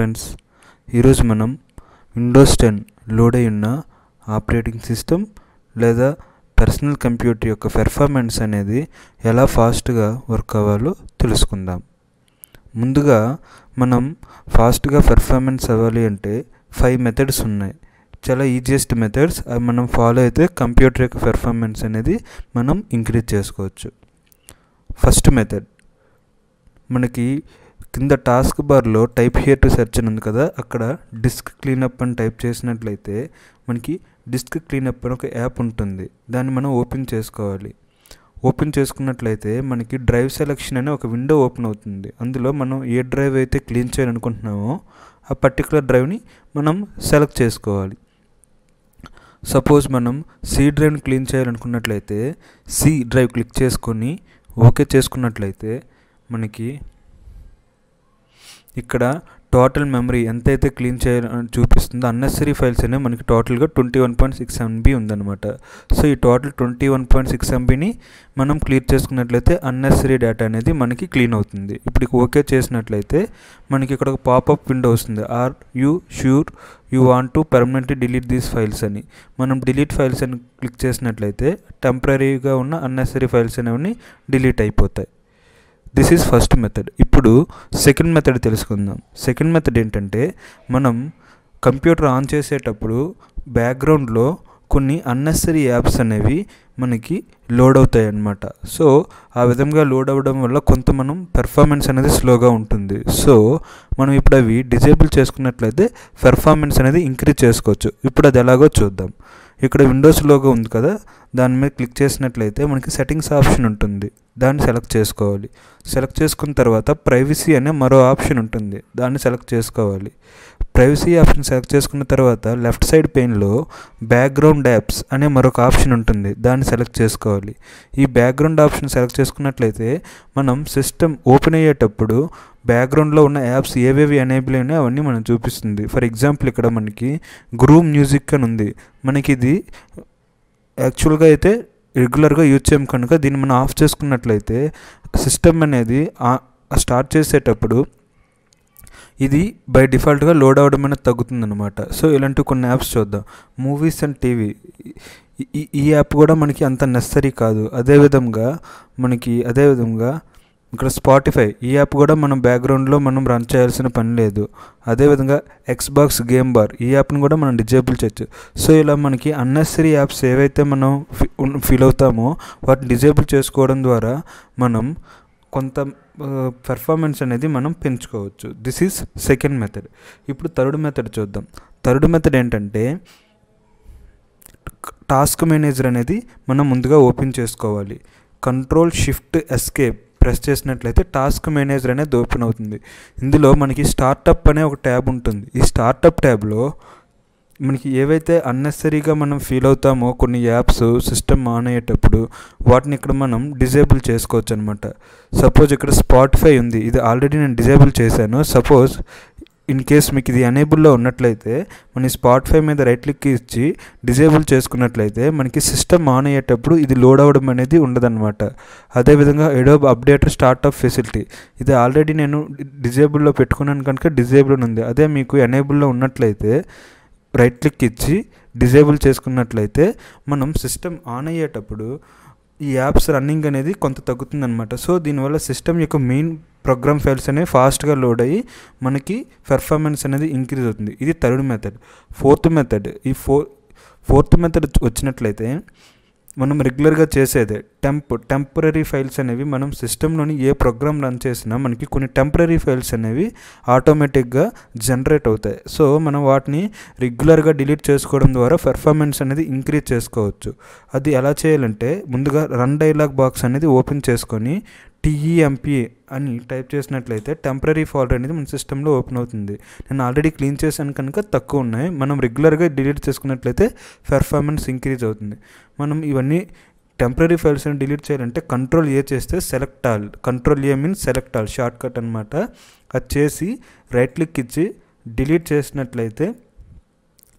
Friends, ఈరోజు మనం Windows 10 load అయి ఉన్న ఆపరేటింగ్ సిస్టమ్ లేదా పర్సనల్ కంప్యూటర్ యొక్క పెర్ఫార్మెన్స్ అనేది ఎలా ఫాస్ట్గా వర్క్ అవ్వాలో తెలుసుకుందాం. ముందుగా మనం ఫాస్ట్గా పెర్ఫార్మెన్స్ అవ్వాలి అంటే 5 మెథడ్స్ ఉన్నాయి. చాలా ఈజియెస్ట్ మెథడ్స్ అవి మనం ఫాలో అయితే కంప్యూటర్ యొక్క పెర్ఫార్మెన్స్ అనేది మనం ఇంక్రీజ్ చేసుకోవచ్చు. ఫస్ట్ మెథడ్, మనకి కింద టాస్క్ బార్లో టైప్ హియర్ టు సెర్చ్ అని ఉంది కదా, అక్కడ డిస్క్ క్లీనప్ అని టైప్ చేసినట్లయితే మనకి డిస్క్ క్లీనప్ అని ఒక యాప్ ఉంటుంది. దాన్ని మనం ఓపెన్ చేసుకోవాలి. ఓపెన్ చేసుకున్నట్లయితే మనకి డ్రైవ్ సెలెక్షన్ అనే ఒక విండో ఓపెన్ అవుతుంది. అందులో మనం ఏ డ్రైవ్ అయితే క్లీన్ చేయాలనుకుంటున్నామో ఆ పర్టికులర్ డ్రైవ్ని మనం సెలెక్ట్ చేసుకోవాలి. సపోజ్ మనం సి డ్రైవ్ని క్లీన్ చేయాలనుకున్నట్లయితే సి డ్రైవ్ క్లిక్ చేసుకొని ఓకే చేసుకున్నట్లయితే మనకి ఇక్కడ టోటల్ మెమరీ ఎంతైతే క్లీన్ చేయాలని చూపిస్తుందో అన్నెసరీ ఫైల్స్ అనేవి మనకి టోటల్గా 21.6 MB ఉందన్నమాట. సో ఈ టోటల్ 21.6 MBని మనం క్లియర్ చేసుకున్నట్లయితే అన్నెసరీ డేటా అనేది మనకి క్లీన్ అవుతుంది. ఇప్పుడు ఓకే చేసినట్లయితే మనకి ఇక్కడ ఒక పాపప్ విండో వస్తుంది. Are you sure you want to permanently delete these files అని. మనం డిలీట్ ఫైల్స్ అని క్లిక్ చేసినట్లయితే టెంపరీగా ఉన్న అన్నెసరీ ఫైల్స్ అనేవి డిలీట్ అయిపోతాయి. This is first method. ఇప్పుడు సెకండ్ మెథడ్ తెలుసుకుందాం. సెకండ్ మెథడ్ ఏంటంటే, మనం కంప్యూటర్ ఆన్ చేసేటప్పుడు బ్యాక్గ్రౌండ్లో కొన్ని అన్నెసరీ యాప్స్ అనేవి మనకి లోడ్ అవుతాయి అన్నమాట. సో ఆ విధంగా లోడ్ అవ్వడం వల్ల కొంత మనం పెర్ఫార్మెన్స్ అనేది స్లోగా ఉంటుంది. సో మనం ఇప్పుడు అవి డిజేబుల్ చేసుకున్నట్లయితే పెర్ఫార్మెన్స్ అనేది ఇంక్రీజ్ చేసుకోవచ్చు. ఇప్పుడు అది ఎలాగో చూద్దాం. ఇక్కడ విండోస్ లోగో ఉంది కదా, దాని మీద క్లిక్ చేసినట్లయితే మనకి సెట్టింగ్స్ ఆప్షన్ ఉంటుంది. దాన్ని సెలెక్ట్ చేసుకోవాలి. సెలెక్ట్ చేసుకున్న తర్వాత ప్రైవసీ అనే మరో ఆప్షన్ ఉంటుంది. దాన్ని సెలెక్ట్ చేసుకోవాలి. ప్రైవసీ ఆప్షన్ సెలెక్ట్ చేసుకున్న తర్వాత లెఫ్ట్ సైడ్ పెయిన్లో బ్యాక్గ్రౌండ్ యాప్స్ అనే మరొక ఆప్షన్ ఉంటుంది. దాన్ని సెలెక్ట్ చేసుకోవాలి. ఈ బ్యాక్గ్రౌండ్ ఆప్షన్ సెలెక్ట్ చేసుకున్నట్లయితే మనం సిస్టమ్ ఓపెన్ అయ్యేటప్పుడు బ్యాక్గ్రౌండ్లో ఉన్న యాప్స్ ఏవేవి ఎనేబుల్ అయినా అవన్నీ మనం చూపిస్తుంది. ఫర్ ఎగ్జాంపుల్ ఇక్కడ మనకి గ్రూమ్ మ్యూజిక్ అని ఉంది. మనకి ఇది యాక్చువల్గా అయితే రెగ్యులర్గా యూజ్ చేయం కనుక దీన్ని మనం ఆఫ్ చేసుకున్నట్లయితే సిస్టమ్ అనేది స్టార్ట్ చేసేటప్పుడు ఇది బై డిఫాల్ట్గా లోడ్ అవ్వడం అనేది తగ్గుతుందన్నమాట. సో ఇలాంటి కొన్ని యాప్స్ చూద్దాం. మూవీస్ అండ్ టీవీ, ఈ యాప్ కూడా మనకి అంత నెసరీ కాదు. అదేవిధంగా ఇక్కడ స్పాటిఫై, ఈ యాప్ కూడా మనం బ్యాక్గ్రౌండ్లో మనం రన్ చేయాల్సిన పని లేదు. అదేవిధంగా ఎక్స్బాక్స్ గేమ్ బార్, ఈ యాప్ని కూడా మనం డిజేబుల్ చేయొచ్చు. సో ఇలా మనకి అన్నెసరీ యాప్స్ ఏవైతే మనం ఫీల్ అవుతామో వాటిని డిజేబుల్ చేసుకోవడం ద్వారా మనం కొంత పెర్ఫార్మెన్స్ అనేది మనం పెంచుకోవచ్చు. This is second method. ఇప్పుడు థర్డ్ మెథడ్ చూద్దాం. థర్డ్ మెథడ్ ఏంటంటే, టాస్క్ మేనేజర్ అనేది మనం ముందుగా ఓపెన్ చేసుకోవాలి. కంట్రోల్ షిఫ్ట్ ఎస్కేప్ ప్రెస్ చేసినట్లయితే టాస్క్ మేనేజర్ అనేది ఓపెన్ అవుతుంది. ఇందులో మనకి స్టార్టప్ అనే ఒక ట్యాబ్ ఉంటుంది. ఈ స్టార్టప్ ట్యాబ్లో మనకి ఏవైతే అన్నెసరీగా మనం ఫీల్ అవుతామో కొన్ని యాప్స్ సిస్టమ్ ఆన్ అయ్యేటప్పుడు వాటిని ఇక్కడ మనం డిజేబుల్ చేసుకోవచ్చు అనమాట. సపోజ్ ఇక్కడ స్పాటిఫై ఉంది, ఇది ఆల్రెడీ నేను డిజేబుల్ చేశాను. సపోజ్ ఇన్ కేస్ మీకు ఇది ఎనేబుల్లో ఉన్నట్లయితే మన స్పాటిఫై మీద రైట్ క్లిక్ ఇచ్చి డిజేబుల్ చేసుకున్నట్లయితే మనకి సిస్టమ్ ఆన్ అయ్యేటప్పుడు ఇది లోడ్ అవ్వడం అనేది ఉండదన్నమాట. అదేవిధంగా అడోబ్ అప్డేటర్ స్టార్ట్అప్ ఫెసిలిటీ, ఇది ఆల్రెడీ నేను డిజేబుల్లో పెట్టుకున్నాను కనుక డిజేబుల్ ఉంది. అదే మీకు ఎనేబుల్లో ఉన్నట్లయితే రైట్ క్లిక్ ఇచ్చి డిజేబుల్ చేసుకున్నట్లయితే మనం సిస్టమ్ ఆన్ అయ్యేటప్పుడు ఈ యాప్స్ రన్నింగ్ అనేది కొంత తగ్గుతుందన్నమాట. సో దీనివల్ల సిస్టమ్ యొక్క మెయిన్ ప్రోగ్రామ్ ఫైల్స్ అనేవి ఫాస్ట్గా లోడ్ అయ్యి మనకి పెర్ఫార్మెన్స్ అనేది ఇంక్రీజ్ అవుతుంది. ఇది థర్డ్ మెథడ్. ఫోర్త్ మెథడ్ వచ్చినట్లయితే మనం రెగ్యులర్గా చేసేదే టెంపరీ ఫైల్స్ అనేవి మనం సిస్టంలోని ఏ ప్రోగ్రామ్ రన్ చేసినా మనకి కొన్ని టెంపరీ ఫైల్స్ అనేవి ఆటోమేటిక్గా జనరేట్ అవుతాయి. సో మనం వాటిని రెగ్యులర్గా డిలీట్ చేసుకోవడం ద్వారా పెర్ఫార్మెన్స్ అనేది ఇంక్రీజ్ చేసుకోవచ్చు. అది ఎలా చేయాలంటే, ముందుగా రన్ డైలాగ్ బాక్స్ అనేది ఓపెన్ చేసుకొని TEMP అని టైప్ చేసినట్లయితే టెంపరీ ఫోల్డర్ అనేది మన సిస్టంలో ఓపెన్ అవుతుంది. నేను ఆల్రెడీ క్లీన్ చేశాను కనుక తక్కువ ఉన్నాయి. మనం రెగ్యులర్గా డిలీట్ చేసుకున్నట్లయితే పెర్ఫార్మెన్స్ ఇంక్రీజ్ అవుతుంది. మనం ఇవన్నీ టెంపరీ ఫైల్స్ అని డిలీట్ చేయాలంటే కంట్రోల్ ఏ చేస్తే select all, control A means select all short cut అనమాట. అది చేసి రైట్ క్లిక్ ఇచ్చి డిలీట్ చేసినట్లయితే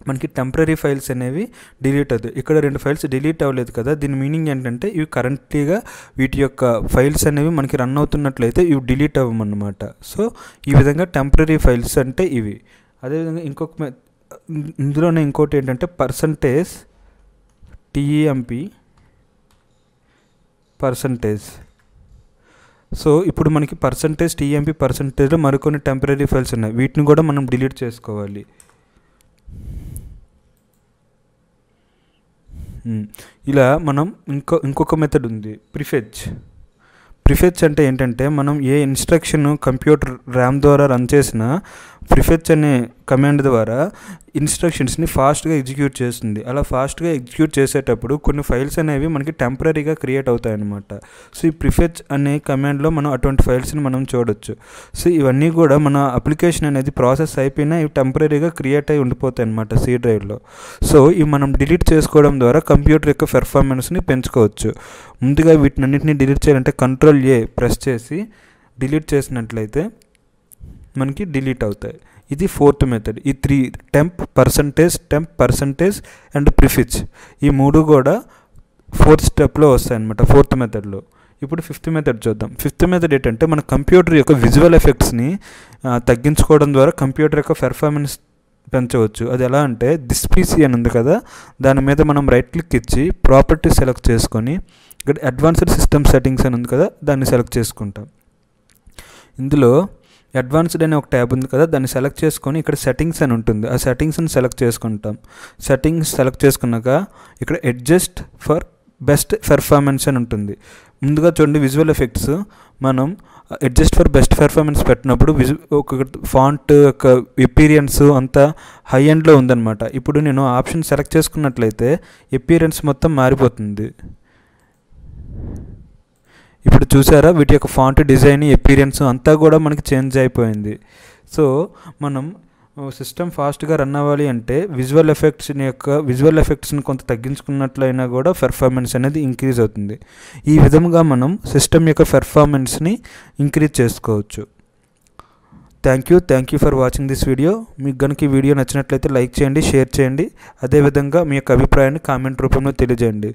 మనకి టెంపరీ ఫైల్స్ అనేవి డిలీట్ అవుతాయి. ఇక్కడ 2 ఫైల్స్ డిలీట్ అవ్వలేదు కదా, దీని మీనింగ్ ఏంటంటే ఇవి కరెంట్లీగా వీటి యొక్క ఫైల్స్ అనేవి మనకి రన్ అవుతున్నట్లయితే ఇవి డిలీట్ అవ్వమన్నమాట. సో ఈ విధంగా టెంపరీ ఫైల్స్ అంటే ఇవి. అదేవిధంగా ఇందులోనే ఇంకోటి ఏంటంటే %temp%. సో ఇప్పుడు మనకి %temp%లో మరికొన్ని టెంపరీ ఫైల్స్ ఉన్నాయి, వీటిని కూడా మనం డిలీట్ చేసుకోవాలి. ఇలా మనం ఇంకొక మెథడ్ ఉంది, ప్రిఫెచ్ అంటే ఏంటంటే మనం ఏ ఇన్స్ట్రక్షన్ కంప్యూటర్ ర్యామ్ ద్వారా రన్ చేసినా ప్రిఫెచ్ అనే కమాండ్ ద్వారా ఇన్స్ట్రక్షన్స్ని ఫాస్ట్గా ఎగ్జిక్యూట్ చేస్తుంది. అలా ఫాస్ట్గా ఎగ్జిక్యూట్ చేసేటప్పుడు కొన్ని ఫైల్స్ అనేవి మనకి టెంపరీగా క్రియేట్ అవుతాయి అన్నమాట. సో ఈ ప్రిఫెచ్ అనే కమాండ్లో మనం అటువంటి ఫైల్స్ని మనం చూడొచ్చు. సో ఇవన్నీ కూడా మన అప్లికేషన్ అనేది ప్రాసెస్ అయిపోయినా ఇవి టెంపరీగా క్రియేట్ అయి ఉండిపోతాయి అన్నమాట సి డ్రైవ్లో. సో ఇవి మనం డిలీట్ చేసుకోవడం ద్వారా కంప్యూటర్ యొక్క పెర్ఫార్మెన్స్ని పెంచుకోవచ్చు. ముందుగా వీటినన్నింటినీ డిలీట్ చేయాలంటే Ctrl+A ప్రెస్ చేసి డిలీట్ చేసినట్లయితే మనకి డిలీట్ అవుతాయి. ఇది 4th మెథడ్. ఈ 3 temp, %, అండ్ ప్రిఫెచ్ ఈ 3 కూడా 4th స్టెప్లో వస్తాయి అన్నమాట, 4th మెథడ్లో. ఇప్పుడు 5th మెథడ్ చూద్దాం. 5th మెథడ్ ఏంటంటే మన కంప్యూటర్ యొక్క విజువల్ ఎఫెక్ట్స్ని తగ్గించుకోవడం ద్వారా కంప్యూటర్ యొక్క పెర్ఫార్మెన్స్ పెంచవచ్చు. అది ఎలా అంటే దిస్ పీసీ అని ఉంది కదా, దాని మీద మనం రైట్ క్లిక్ ఇచ్చి ప్రాపర్టీ సెలెక్ట్ చేసుకొని ఇక్కడ అడ్వాన్స్డ్ సిస్టమ్ సెట్టింగ్స్ అని ఉంది కదా, దాన్ని సెలెక్ట్ చేసుకుంటాం. ఇందులో అడ్వాన్స్డ్ అనే ఒక ట్యాబ్ ఉంది కదా, దాన్ని సెలెక్ట్ చేసుకొని ఇక్కడ సెట్టింగ్స్ అని ఉంటుంది, ఆ సెట్టింగ్స్ని సెలెక్ట్ చేసుకుంటాం. సెట్టింగ్స్ సెలెక్ట్ చేసుకున్నాక ఇక్కడ అడ్జస్ట్ ఫర్ బెస్ట్ పెర్ఫార్మెన్స్ అని ఉంటుంది. ముందుగా చూడండి విజువల్ ఎఫెక్ట్స్, మనం అడ్జస్ట్ ఫర్ బెస్ట్ పెర్ఫార్మెన్స్ పెట్టినప్పుడు ఒక ఫాంట్ యొక్క ఎపీరియన్స్ అంతా హై ఎండ్లో ఉందన్నమాట. ఇప్పుడు నేను ఆప్షన్ సెలెక్ట్ చేసుకున్నట్లయితే ఎపీరియన్స్ మొత్తం మారిపోతుంది. ఇప్పుడు చూసారా, వీటి యొక్క ఫాంట్ డిజైన్, ఎపీరియన్స్ అంతా కూడా మనకి చేంజ్ అయిపోయింది. సో మనం సిస్టమ్ ఫాస్ట్గా రన్ అవ్వాలి అంటే విజువల్ ఎఫెక్ట్స్ని కొంత తగ్గించుకున్నట్లయినా కూడా పెర్ఫార్మెన్స్ అనేది ఇంక్రీజ్ అవుతుంది. ఈ విధంగా మనం సిస్టమ్ యొక్క పెర్ఫార్మెన్స్ని ఇంక్రీజ్ చేసుకోవచ్చు. Thank you for watching this video. మీకు కనుక ఈ వీడియో నచ్చినట్లయితే లైక్ చేయండి, షేర్ చేయండి. అదేవిధంగా మీ యొక్క అభిప్రాయాన్ని కామెంట్ రూపంలో తెలియజేయండి.